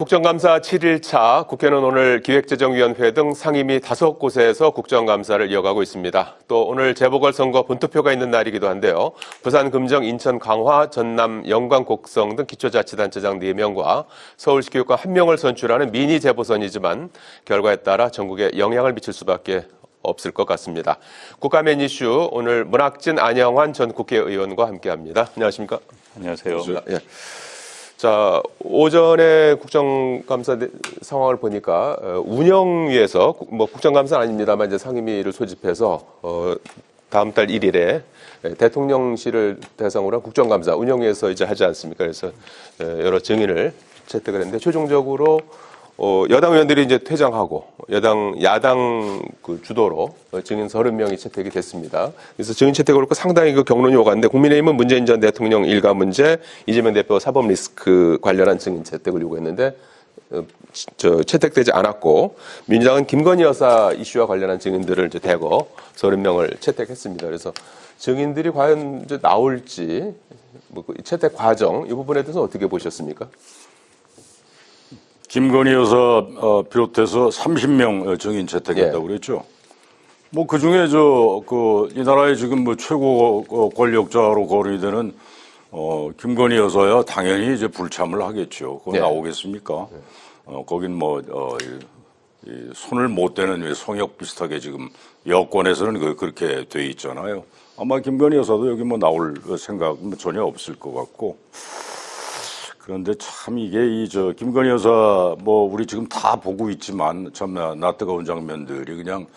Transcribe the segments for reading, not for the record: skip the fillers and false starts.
국정감사 7일차 국회는 오늘 기획재정위원회 등 상임위 5곳에서 국정감사를 이어가고 있습니다. 또 오늘 재보궐선거 본투표가 있는 날이기도 한데요. 부산, 금정, 인천, 강화, 전남, 영광, 곡성 등 기초자치단체장 4명과 서울시 교육감 1명을 선출하는 미니 재보선이지만 결과에 따라 전국에 영향을 미칠 수밖에 없을 것 같습니다. 국가면 이슈 오늘 문학진 안영환 전 국회의원과 함께합니다. 안녕하십니까? 안녕하세요. 예. 자, 오전에 국정감사 상황을 보니까 운영위에서 국정감사는 아닙니다만 이제 상임위를 소집해서 다음 달 1일에 대통령실을 대상으로 한 국정감사 운영위에서 이제 하지 않습니까? 그래서 여러 증인을 채택을 했는데 최종적으로 여당 의원들이 이제 퇴장하고 야당 그 주도로 증인 30명이 채택이 됐습니다. 그래서 증인 채택을 그렇고 상당히 그 경론이 오갔는데 국민의힘은 문재인 전 대통령 일가 문제, 이재명 대표 사법 리스크 관련한 증인 채택을 요구했는데 채택되지 않았고 민주당은 김건희 여사 이슈와 관련한 증인들을 이제 대거 30명을 채택했습니다. 그래서 증인들이 과연 이제 나올지 그 채택 과정 이 부분에 대해서 어떻게 보셨습니까? 김건희 여사 비롯해서 30명 증인 채택했다고 그랬죠. 뭐 그 중에 이 나라의 지금 뭐 최고 권력자로 거론이 되는 김건희 여사야 당연히 이제 불참을 하겠죠. 그건 나오겠습니까? 거긴 이 손을 못 대는 성역 비슷하게 지금 여권에서는 그렇게 돼 있잖아요. 아마 김건희 여사도 여기 뭐 나올 생각은 전혀 없을 것 같고. 그런데 참 이게 김건희 여사 우리 지금 다 보고 있지만 참 나 뜨거운 장면들이 그냥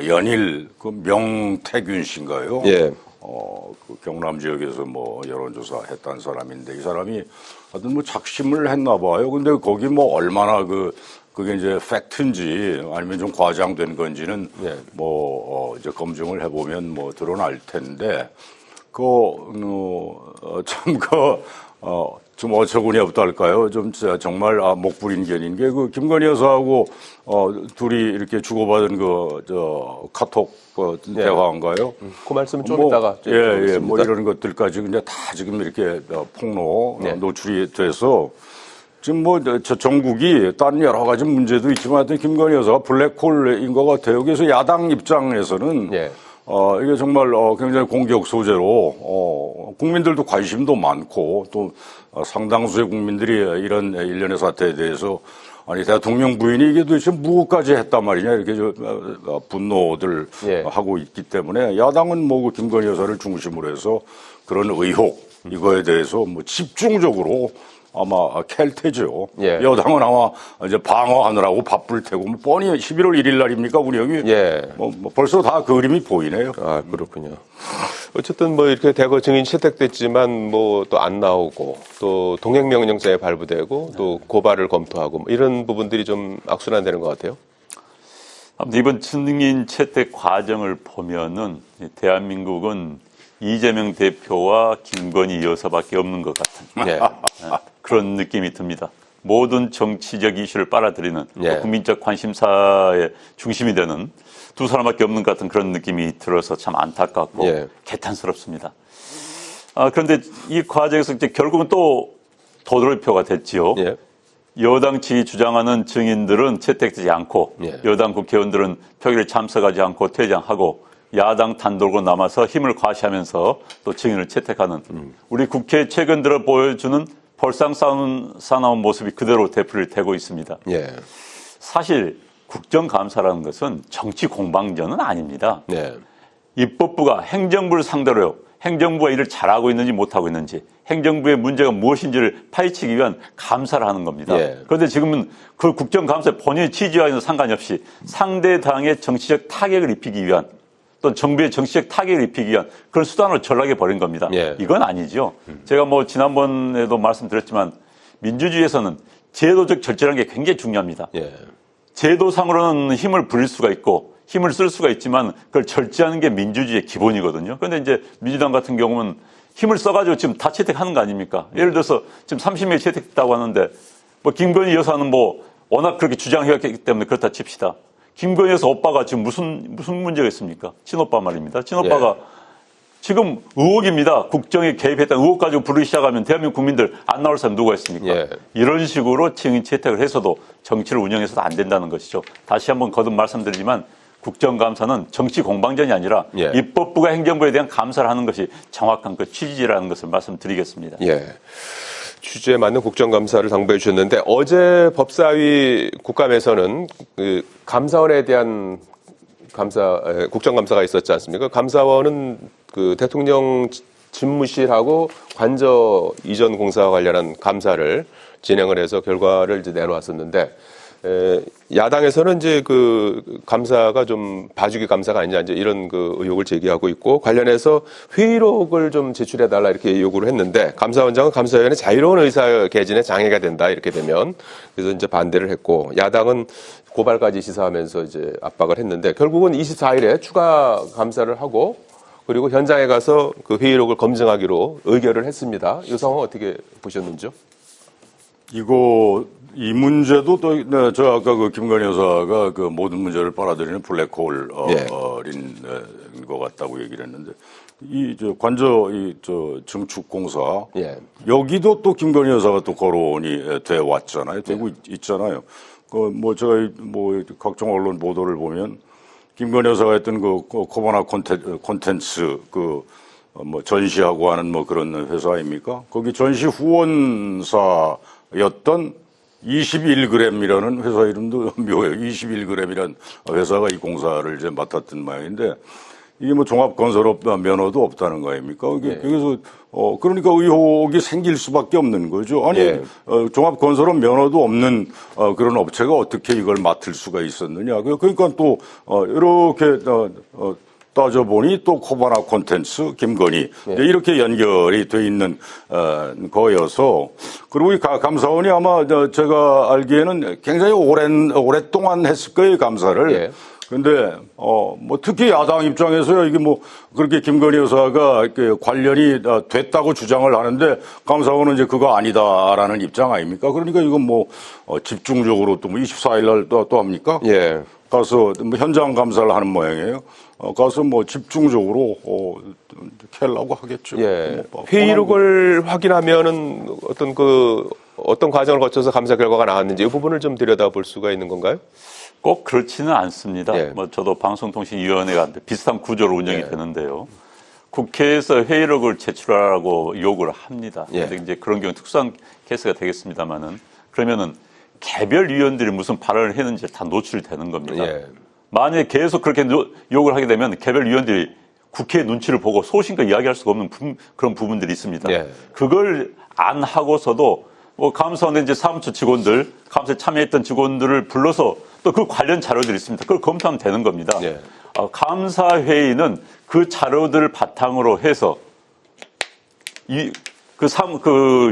연일 그 명태균 씨인가요? 예. 그 경남 지역에서 여론조사 했다는 사람인데 이 사람이 하여튼 작심을 했나 봐요. 근데 거기 얼마나 그게 이제 팩트인지 아니면 좀 과장된 건지는 이제 검증을 해보면 드러날 텐데 좀 어처구니 없다 할까요? 정말 목불인견인 게 김건희 여사하고 둘이 이렇게 주고받은 카톡 대화인가요? 그 말씀은 좀 이따가 이런 것들까지 근데 다 지금 이렇게 폭로 노출이 돼서 지금 전국이 다른 여러 가지 문제도 있지만 하여튼 김건희 여사가 블랙홀인 것 같아요. 그래서 야당 입장에서는 이게 정말 굉장히 공격 소재로 국민들도 관심도 많고 또 상당수의 국민들이 이런 일련의 사태에 대해서 아니 대통령 부인이 이게 도대체 무엇까지 했단 말이냐 이렇게 분노들 하고 있기 때문에 야당은 김건희 여사를 중심으로 해서 그런 의혹 이거에 대해서 집중적으로 아마 캘 테죠. 여당은 아마 이제 방어하느라고 바쁠 테고 뻔히 11월 1일 날입니까 운영이? 벌써 다 그림이 보이네요. 아 그렇군요. 어쨌든 이렇게 대거 증인 채택됐지만 또 안 나오고 또 동행명령서에 발부되고 또 고발을 검토하고 이런 부분들이 좀 악순환되는 것 같아요. 아무튼 이번 증인 채택 과정을 보면은 대한민국은 이재명 대표와 김건희 여사밖에 없는 것 같은 그런 느낌이 듭니다. 모든 정치적 이슈를 빨아들이는 국민적 관심사의 중심이 되는 두 사람밖에 없는 것 같은 그런 느낌이 들어서 참 안타깝고 개탄스럽습니다. 그런데 이 과정에서 이제 결국은 또 도돌이표가 됐지요. 여당 측이 주장하는 증인들은 채택되지 않고 여당 국회의원들은 표결에 참석하지 않고 퇴장하고 야당 단독으로 남아서 힘을 과시하면서 또 증인을 채택하는 우리 국회 최근 들어 보여주는 볼상사나운 모습이 그대로 되풀이를 되고 있습니다. 사실 국정감사라는 것은 정치 공방전은 아닙니다. 입법부가 행정부를 상대로 행정부가 일을 잘하고 있는지 못하고 있는지 행정부의 문제가 무엇인지를 파헤치기 위한 감사를 하는 겁니다. 그런데 지금은 그 국정감사의 본인의 취지와는 상관이 없이 상대 당의 정치적 타격을 입히기 위한 또 정부의 정치적 타격을 입히기 위한 그런 수단으로 전락해 버린 겁니다. 이건 아니죠. 제가 지난번에도 말씀드렸지만 민주주의에서는 제도적 절제라는 게 굉장히 중요합니다. 제도상으로는 힘을 부릴 수가 있고 힘을 쓸 수가 있지만 그걸 절제하는 게 민주주의의 기본이거든요. 그런데 이제 민주당 같은 경우는 힘을 써가지고 지금 다 채택하는 거 아닙니까? 예를 들어서 지금 30명이 채택됐다고 하는데 김건희 여사는 워낙 그렇게 주장해왔기 때문에 그렇다 칩시다. 김건희 여사 오빠가 지금 무슨 문제가 있습니까? 친오빠 말입니다. 친오빠가 지금 의혹입니다. 국정에 개입했다는 의혹 가지고 부르기 시작하면 대한민국 국민들 안 나올 사람 누가 있습니까? 예. 이런 식으로 증인 채택을 해서도 정치를 운영해서도 안 된다는 것이죠. 다시 한번 거듭 말씀드리지만 국정감사는 정치 공방전이 아니라 예. 입법부가 행정부에 대한 감사를 하는 것이 정확한 그 취지라는 것을 말씀드리겠습니다. 예. 취지에 맞는 국정감사를 당부해 주셨는데 어제 법사위 국감에서는 그 감사원에 대한 국정감사가 있었지 않습니까? 감사원은 그 대통령 집무실하고 관저 이전 공사와 관련한 감사를 진행을 해서 결과를 이제 내놓았었는데 야당에서는 이제 그 감사가 좀 봐주기 감사가 아니냐 이제 이런 그 의혹을 제기하고 있고 관련해서 회의록을 좀 제출해 달라 이렇게 요구를 했는데 감사원장은 감사위원회 자유로운 의사 개진에 장애가 된다 이렇게 되면 그래서 이제 반대를 했고 야당은 고발까지 시사하면서 이제 압박을 했는데 결국은 24일에 추가 감사를 하고 그리고 현장에 가서 그 회의록을 검증하기로 의결을 했습니다. 이 상황 어떻게 보셨는지요? 이 문제도 또, 네, 저 아까 그 김건희 여사가 그 모든 문제를 빨아들이는 블랙홀인 것 같다고 얘기를 했는데, 증축공사. 예. 여기도 또 김건희 여사가 또 거론이 돼 왔잖아요. 되고 있잖아요. 제가 각종 언론 보도를 보면 김건희 여사가 했던 코바나 콘텐츠 전시하고 하는 그런 회사 아닙니까? 거기 전시 후원사였던 21g이라는 회사 이름도 묘해요. 21g이라는 회사가 이 공사를 이제 맡았던 모양인데 이게 종합건설업 면허도 없다는 거 아닙니까? 여기서 그러니까 의혹이 생길 수밖에 없는 거죠. 아니 예. 종합건설업 면허도 없는 그런 업체가 어떻게 이걸 맡을 수가 있었느냐? 그러니까 또 이렇게 따져보니 또 코바나 콘텐츠, 김건희 이렇게 연결이 돼 있는 거여서 그리고 이 감사원이 아마 제가 알기에는 굉장히 오랫동안 했을 거예요 감사를. 예. 근데 특히 야당 입장에서요 이게 그렇게 김건희 여사가 관련이 됐다고 주장을 하는데 감사원은 이제 그거 아니다라는 입장 아닙니까? 그러니까 이건 집중적으로 또 24일 날 또 합니까? 예. 가서 현장 감사를 하는 모양이에요. 가서 집중적으로 캐려고 하겠죠. 예. 회의록을 확인하면은 어떤 과정을 거쳐서 감사 결과가 나왔는지 이 부분을 좀 들여다볼 수가 있는 건가요? 꼭 그렇지는 않습니다. 예. 저도 방송통신위원회가 비슷한 구조로 운영이 되는데요. 국회에서 회의록을 제출하라고 요구를 합니다. 예. 근데 이제 그런 경우 특수한 케이스가 되겠습니다만은 그러면은 개별 위원들이 무슨 발언을 했는지 다 노출이 되는 겁니다. 예. 만약에 계속 그렇게 요구를 하게 되면 개별 위원들이 국회의 눈치를 보고 소신과 이야기할 수가 없는 그런 부분들이 있습니다. 예. 그걸 안 하고서도 감사원에 이제 사무처 직원들, 감사에 참여했던 직원들을 불러서 또 그 관련 자료들이 있습니다. 그걸 검토하면 되는 겁니다. 예. 감사회의는 그 자료들을 바탕으로 해서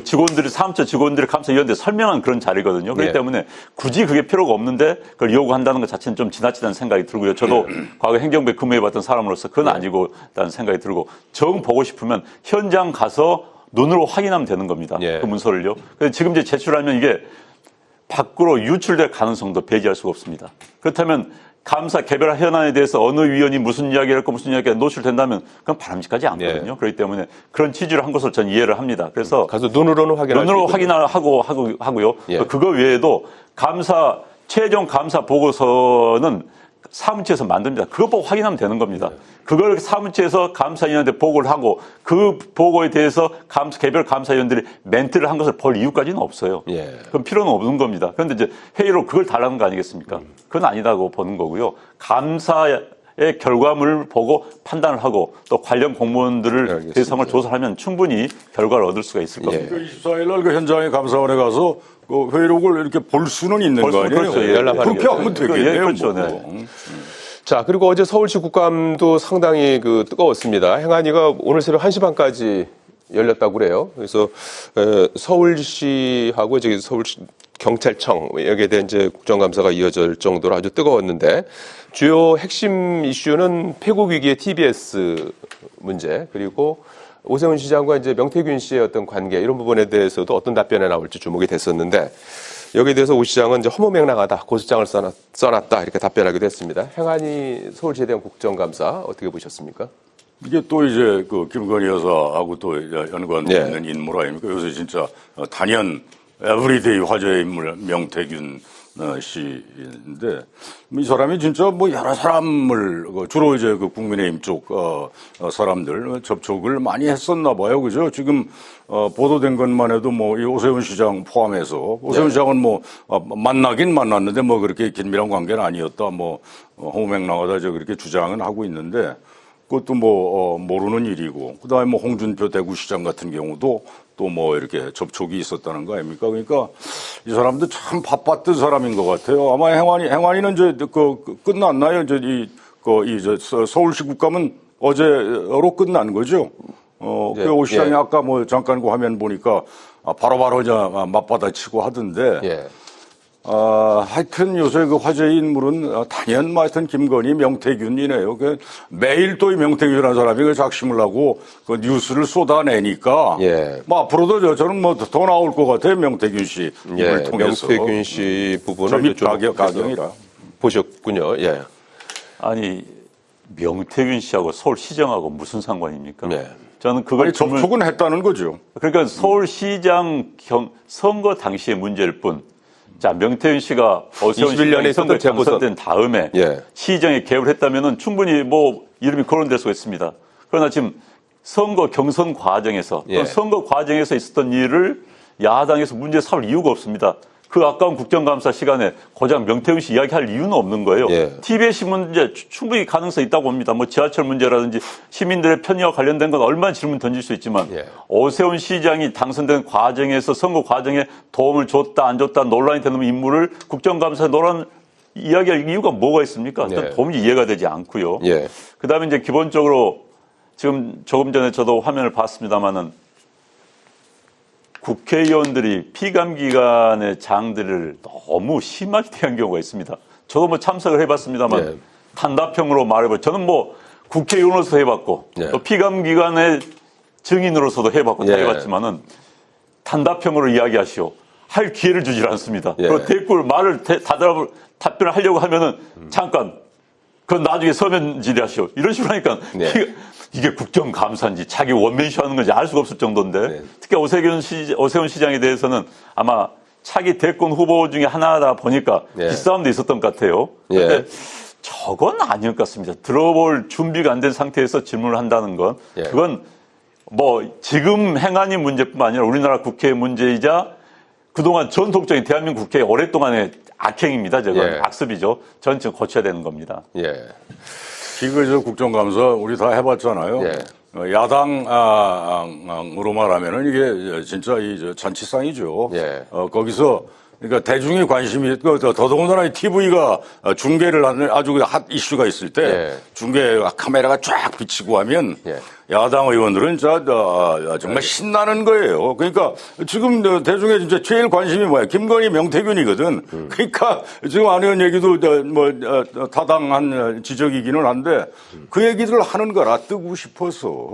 직원들이, 사무처 직원들이 감사위원회에 설명한 그런 자리거든요. 그렇기 때문에 굳이 그게 필요가 없는데 그걸 요구한다는 것 자체는 좀 지나치다는 생각이 들고요. 저도 과거 행정부에 근무해봤던 사람으로서 그건 아니고라는 생각이 들고 정 보고 싶으면 현장 가서 눈으로 확인하면 되는 겁니다. 그 문서를요. 그래서 지금 이제 제출하면 이게 밖으로 유출될 가능성도 배제할 수가 없습니다. 그렇다면 감사 개별 현안에 대해서 어느 위원이 무슨 이야기를 했고 무슨 이야기가 노출된다면 그건 바람직하지 않거든요. 그렇기 때문에 그런 취지로 한 것을 저는 이해를 합니다. 그래서 가서 눈으로는 확인하고 하고요. 그거 외에도 최종 감사 보고서는 사무처에서 만듭니다. 그거 보고 확인하면 되는 겁니다. 그걸 사무처에서 감사위원한테 보고를 하고 그 보고에 대해서 개별 감사위원들이 멘트를 한 것을 볼 이유까지는 없어요. 그럼 필요는 없는 겁니다. 그런데 이제 회의로 그걸 달라는 거 아니겠습니까? 그건 아니다고 보는 거고요. 감사의 결과물을 보고 판단을 하고 또 관련 공무원들을 대상을 조사하면 충분히 결과를 얻을 수가 있을 겁니다. 24일 날 그 현장에 감사원에 가서 그 회의록을 이렇게 볼 수는 있는 거 아니에요? 그렇죠. 그렇게 하면 되겠네요. 그렇죠. 자, 그리고 어제 서울시 국감도 상당히 뜨거웠습니다. 행안위가 오늘 새벽 1시 반까지 열렸다고 그래요. 그래서 서울시하고 서울시 경찰청 여기에 대한 이제 국정감사가 이어질 정도로 아주 뜨거웠는데 주요 핵심 이슈는 폐국 위기의 TBS 문제 그리고 오세훈 시장과 이제 명태균 씨의 어떤 관계 이런 부분에 대해서도 어떤 답변이 나올지 주목이 됐었는데 여기에 대해서 오 시장은 이제 허무맹랑하다 고소장을 써놨다 이렇게 답변하기도 했습니다. 행안위 서울시에 대한 국정감사 어떻게 보셨습니까? 이게 또 이제 그 김건희 여사하고 또 연관되어 네. 있는 인물 아닙니까? 요새 진짜 단연 에브리데이 화제의 인물 명태균 씨인데 이 사람이 진짜 뭐 여러 사람을 주로 이제 그 국민의힘 쪽 사람들 접촉을 많이 했었나 봐요, 그죠? 지금 보도된 것만 해도 뭐 이 오세훈 시장 포함해서 오세훈 시장은 뭐 만나긴 만났는데 뭐 그렇게 긴밀한 관계는 아니었다, 뭐 호명나가다 저 그렇게 주장은 하고 있는데. 그것도 뭐 모르는 일이고 그다음에 뭐 홍준표 대구시장 같은 경우도 또 뭐 이렇게 접촉이 있었다는 거 아닙니까? 그러니까 이 사람도 참 바빴던 사람인 것 같아요. 아마 행안위는 이제 끝났나요? 이제 이제 서울시 국감은 어제로 끝난 거죠. 네. 그 오 시장이 아까 뭐 잠깐 그 화면 보니까 바로바로 이제 맞받아치고 하던데. 예. 하여튼 요새 그 화제의 인물은 단연 하여튼 김건희, 명태균이네요. 매일 또 이 명태균이라는 사람이 그 작심을 하고 그 뉴스를 쏟아내니까. 예. 뭐 앞으로도 저는 뭐 더 나올 것 같아요. 명태균 씨. 입을 통해서. 명태균 씨 부분을 점입 좀 가경이라. 보셨군요. 예. 아니 명태균 씨하고 서울시장하고 무슨 상관입니까? 네. 저는 그걸 아니, 접촉은 했다는 거죠. 그러니까 서울시장 선거 당시의 문제일 뿐. 자, 명태균 씨가 어세훈 21년에 시장이 선거에 있었던 당선된 다음에 예. 시장에 개입을 했다면은 충분히 뭐 이름이 거론될 수가 있습니다. 그러나 지금 선거 경선 과정에서 예. 선거 과정에서 있었던 일을 야당에서 문제 삼을 이유가 없습니다. 그 아까운 국정감사 시간에 고작 명태균 씨 이야기할 이유는 없는 거예요. 예. TBS 문제 충분히 가능성이 있다고 봅니다. 뭐 지하철 문제라든지 시민들의 편의와 관련된 건 얼마나 질문 던질 수 있지만 예. 오세훈 시장이 당선된 과정에서 선거 과정에 도움을 줬다 안 줬다 논란이 되는 인물을 국정감사에 논란 이야기할 이유가 뭐가 있습니까? 예. 도무지 이해가 되지 않고요. 예. 그다음에 이제 기본적으로 지금 조금 전에 저도 화면을 봤습니다마는 국회의원들이 피감기관의 장들을 너무 심하게 대한 경우가 있습니다. 저도 뭐 참석을 해봤습니다만 예. 단답형으로 말해보. 저는 뭐 국회의원으로서 해봤고 예. 또 피감기관의 증인으로서도 해봤고 다 예. 해봤지만은 단답형으로 이야기하시오. 할 기회를 주질 않습니다. 예. 그리고 대꾸를 말을 답변을 하려고 하면은 잠깐 그건 나중에 서면 질의하시오. 이런 식으로 하니까 네. 이게 국정감사인지 자기 원맨쇼 하는 건지 알 수가 없을 정도인데 네. 특히 오세훈 시장에 대해서는 아마 차기 대권 후보 중에 하나다 보니까 네. 기싸움도 있었던 것 같아요. 예. 그런데 저건 아닐 것 같습니다. 들어볼 준비가 안 된 상태에서 질문을 한다는 건 예. 그건 뭐 지금 행안위 문제뿐만 아니라 우리나라 국회의 문제이자 그동안 전통적인 대한민국 국회의 오랫동안의 악행입니다. 저건 예. 악습이죠. 전 지금 고쳐야 되는 겁니다. 예. 이거 저 국정감사 우리 다 해봤잖아요. 예. 야당으로 말하면은 이게 진짜 이 잔치상이죠. 예. 거기서 그러니까 대중의 관심이 더더군다나 TV가 중계를 하는 아주 핫 이슈가 있을 때 예. 중계 카메라가 쫙 비치고 하면 예. 야당 의원들은 정말 신나는 거예요. 그러니까 지금 대중의 진짜 제일 관심이 뭐야? 김건희, 명태균이거든. 그러니까 지금 안 의원 얘기도 타당한 지적이기는 한데 그 얘기들을 하는 거라 뜨고 싶어서.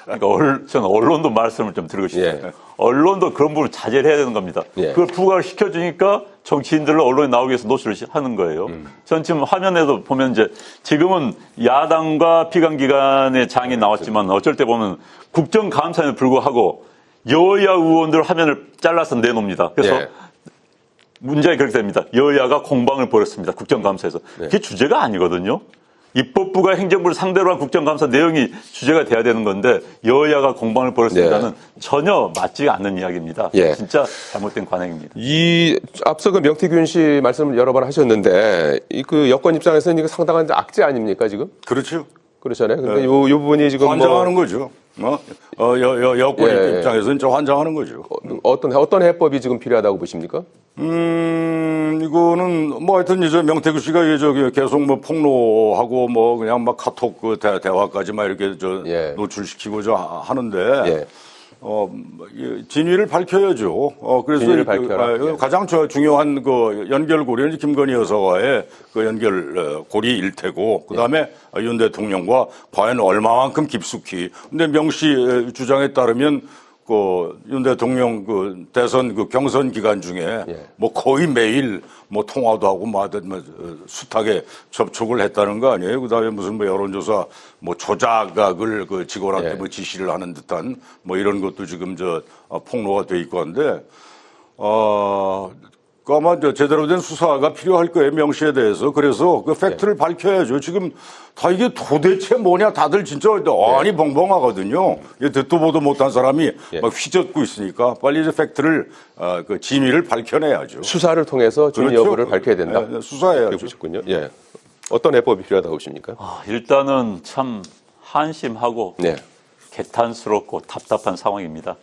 그러니까 저는 언론도 말씀을 좀 드리고 싶어요. 예. 언론도 그런 부분을 자제를 해야 되는 겁니다. 예. 그걸 부각을 시켜주니까 정치인들로 언론에 나오기 위해서 노출을 하는 거예요. 전 지금 화면에도 보면 이제 지금은 야당과 피감기관의 장이 나왔지만 어쩔 때 보면 국정감사에도 불구하고 여야 의원들 화면을 잘라서 내놓습니다. 그래서 예. 문제가 그렇게 됩니다. 여야가 공방을 벌였습니다. 국정감사에서. 그게 주제가 아니거든요. 입법부가 행정부를 상대로 한 국정감사 내용이 주제가 돼야 되는 건데 여야가 공방을 벌였습니다는 전혀 맞지 않는 이야기입니다. 예. 진짜 잘못된 관행입니다. 이 앞서 그 명태균 씨 말씀을 여러 번 하셨는데 이 여권 입장에서는 이거 상당한 악재 아닙니까 지금? 그렇죠. 그렇잖아요. 근데 요 부분이 지금 환장하는 거죠. 여권 예. 입장에서는 저 환장하는 거죠. 어떤 해법이 지금 필요하다고 보십니까? 이거는 뭐 하여튼 이제 명태균 씨가 계속 뭐 폭로하고 뭐 그냥 막 카톡 그 대화까지 막 이렇게 예. 노출시키고 하는데 예. 진위를 밝혀야죠. 그래서 진위를 밝혀라. 예. 가장 중요한 그 연결고리는 김건희 여사와의 그 연결고리일 테고, 그 다음에 윤 대통령과 과연 얼마만큼 깊숙이. 근데 명 씨 주장에 따르면 윤 대통령 대선 경선 기간 중에 예. 뭐 거의 매일 뭐 통화도 하고 뭐 하든 뭐 숱하게 접촉을 했다는 거 아니에요? 그다음에 무슨 뭐 여론조사 뭐 조작을 직원한테 예. 뭐 지시를 하는 듯한 뭐 이런 것도 지금 폭로가 돼 있고 한데 아마 제대로 된 수사가 필요할 거예요, 명 씨에 대해서. 그래서 그 팩트를 밝혀야죠. 지금 다 이게 도대체 뭐냐, 다들 진짜 아니 벙벙하거든요. 듣도 보도 못한 사람이 막 휘젓고 있으니까 빨리 이제 팩트를 그 진위를 밝혀내야죠. 수사를 통해서 준 그렇죠. 여부를 밝혀야 된다. 네, 수사해야죠. 그러시군요. 예. 어떤 해법이 필요하다고 보십니까? 일단은 참 한심하고 네. 개탄스럽고 답답한 상황입니다.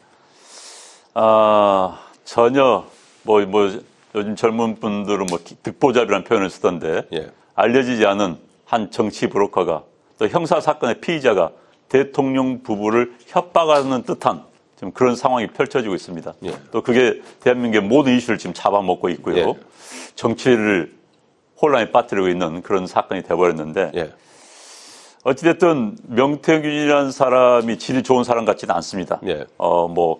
전혀 요즘 젊은 분들은 득보잡이라는 표현을 쓰던데 예. 알려지지 않은 한 정치 브로커가 또 형사 사건의 피의자가 대통령 부부를 협박하는 듯한 지금 그런 상황이 펼쳐지고 있습니다. 예. 또 그게 대한민국의 모든 이슈를 지금 잡아먹고 있고요. 예. 정치를 혼란에 빠뜨리고 있는 그런 사건이 돼버렸는데 예. 어찌됐든 명태균이라는 사람이 질이 좋은 사람 같지는 않습니다. 예.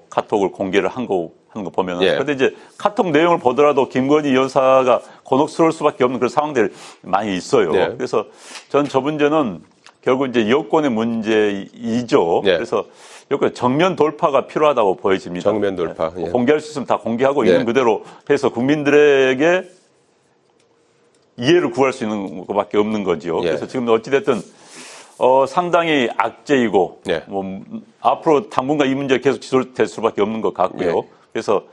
카톡을 공개를 하는 거 보면. 예. 그런데 이제 카톡 내용을 보더라도 김건희 여사가 곤혹스러울 수밖에 없는 그런 상황들이 많이 있어요. 예. 그래서 전 저 문제는 결국 이제 여권의 문제이죠. 예. 그래서 여권 정면 돌파가 필요하다고 보여집니다. 정면 돌파. 예. 공개할 수 있으면 다 공개하고 예. 있는 그대로 해서 국민들에게 이해를 구할 수 있는 것밖에 없는 거죠. 예. 그래서 지금 어찌됐든 상당히 악재이고 예. 앞으로 당분간 이 문제가 계속 지속될 수밖에 없는 것 같고요. 예. 그래서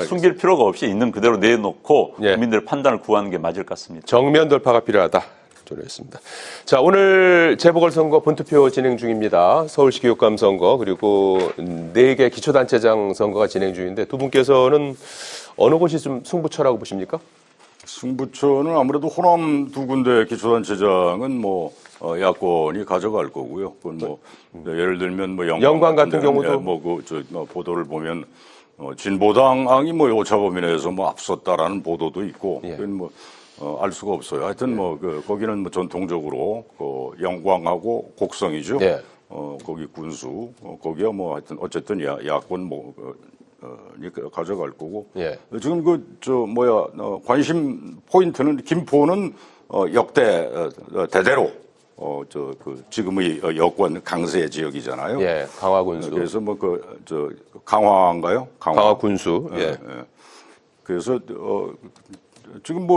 숨길 필요가 없이 있는 그대로 내놓고 예. 국민들의 판단을 구하는 게 맞을 것 같습니다. 정면 돌파가 필요하다. 조례했습니다. 자, 오늘 재보궐선거 본투표 진행 중입니다. 서울시 교육감 선거 그리고 4개 기초단체장 선거가 진행 중인데 두 분께서는 어느 곳이 좀 승부처라고 보십니까? 승부처는 아무래도 호남 두 군데 기초단체장은 야권이 가져갈 거고요. 그건 예를 들면 영광 같은 경우도 보도를 보면 진보당이 오차범위내에서 앞섰다라는 보도도 있고 예. 그건 알 수가 없어요. 하여튼 거기는 전통적으로 영광하고 곡성이죠. 예. 거기 군수 거기야 하여튼 어쨌든 야권 가져갈 거고. 예. 지금 관심 포인트는 김포는 역대 대대로 지금의 여권 강세 지역이잖아요. 예. 강화군수. 그래서 강화인가요? 강화군수. 예. 예. 그래서 지금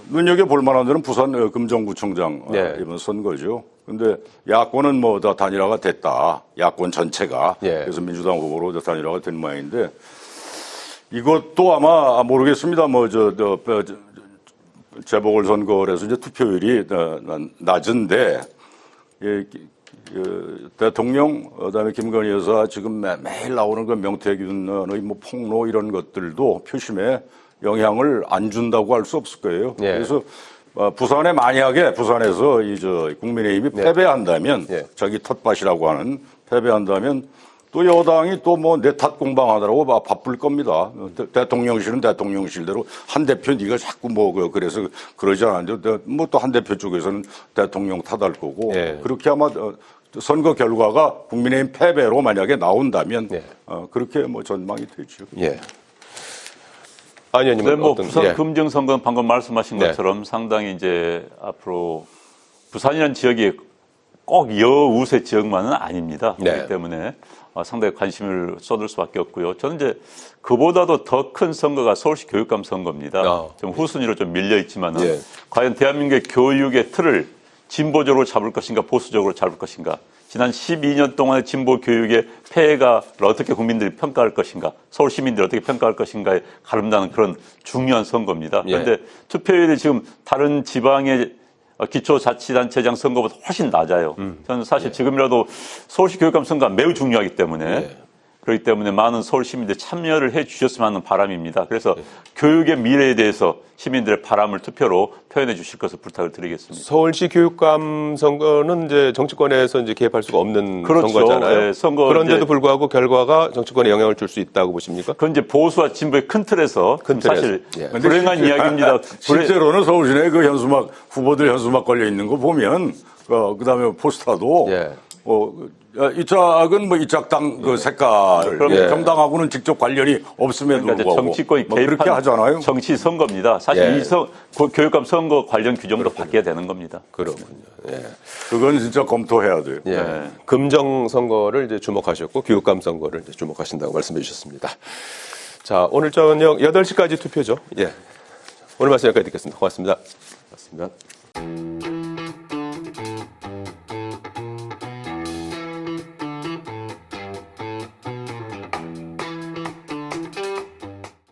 눈여겨 볼 만한 데는 부산 금정구청장 예. 이번 선거죠. 근데 야권은 다 단일화가 됐다. 야권 전체가. 예. 그래서 민주당 후보로 단일화가 된 모양인데 이것도 아마 모르겠습니다. 재보궐선거에서 이제 투표율이 낮은데 대통령 그다음에 김건희 여사 지금 매일 나오는 명태균의 폭로 이런 것들도 표심에 영향을 안 준다고 할 수 없을 거예요. 예. 그래서 부산에 만약에 부산에서 국민의힘이 패배한다면 예. 자기 텃밭이라고 하는 패배한다면 또 여당이 또 내 탓 공방하느라고 바쁠 겁니다. 대통령실은 대통령실대로 한 대표 네가 자꾸 그래서 그러지 않았는데 또 한 대표 쪽에서는 대통령 탓할 거고 예. 그렇게 아마 선거 결과가 국민의힘 패배로 만약에 나온다면 예. 그렇게 전망이 되죠. 예. 안 의원님은 어떤? 부산 예. 금정선거는 방금 말씀하신 네. 것처럼 상당히 이제 앞으로 부산이라는 지역이 꼭 여우세 지역만은 아닙니다. 네. 그렇기 때문에 상당히 관심을 쏟을 수밖에 없고요. 저는 이제 그보다도 더 큰 선거가 서울시 교육감 선거입니다. 좀 후순위로 좀 밀려 있지만은 예. 과연 대한민국의 교육의 틀을 진보적으로 잡을 것인가 보수적으로 잡을 것인가. 지난 12년 동안의 진보 교육의 폐해가 어떻게 국민들이 평가할 것인가, 서울 시민들이 어떻게 평가할 것인가에 가름나는 그런 중요한 선거입니다. 그런데 예. 투표율이 지금 다른 지방의 기초자치단체장 선거보다 훨씬 낮아요. 저는 사실 지금이라도 서울시 교육감 선거가 매우 중요하기 때문에 예. 그렇기 때문에 많은 서울 시민들이 참여를 해 주셨으면 하는 바람입니다. 그래서 교육의 미래에 대해서 시민들의 바람을 투표로 표현해 주실 것을 부탁을 드리겠습니다. 서울시 교육감 선거는 이제 정치권에서 이제 개입할 수가 없는 그렇죠. 선거잖아요. 네, 선거 그런데도 이제 불구하고 결과가 정치권에 영향을 줄 수 있다고 보십니까? 그건 이제 보수와 진보의 큰 틀에서 사실 예. 불행한 이야기입니다. 실제로는 서울 시내 후보들 현수막 걸려 있는 거 보면 그다음에 포스터도 예. 이짝은 뭐 이짝당 그 색깔, 그럼요. 정당하고는 직접 관련이 없음에도 그러니까 이제 불구하고 정치권이 뭐 그렇게 개입한 하잖아요. 정치 선거입니다. 사실 예. 이 교육감 선거 관련 규정도 바뀌어야 되는 겁니다. 그렇군요. 예. 그건 진짜 검토해야 돼요. 예. 네. 금정 선거를 이제 주목하셨고 교육감 선거를 이제 주목하신다고 말씀해 주셨습니다. 자, 오늘 저녁 8시까지 투표죠. 예. 오늘 말씀 여기까지 듣겠습니다. 고맙습니다. 고맙습니다.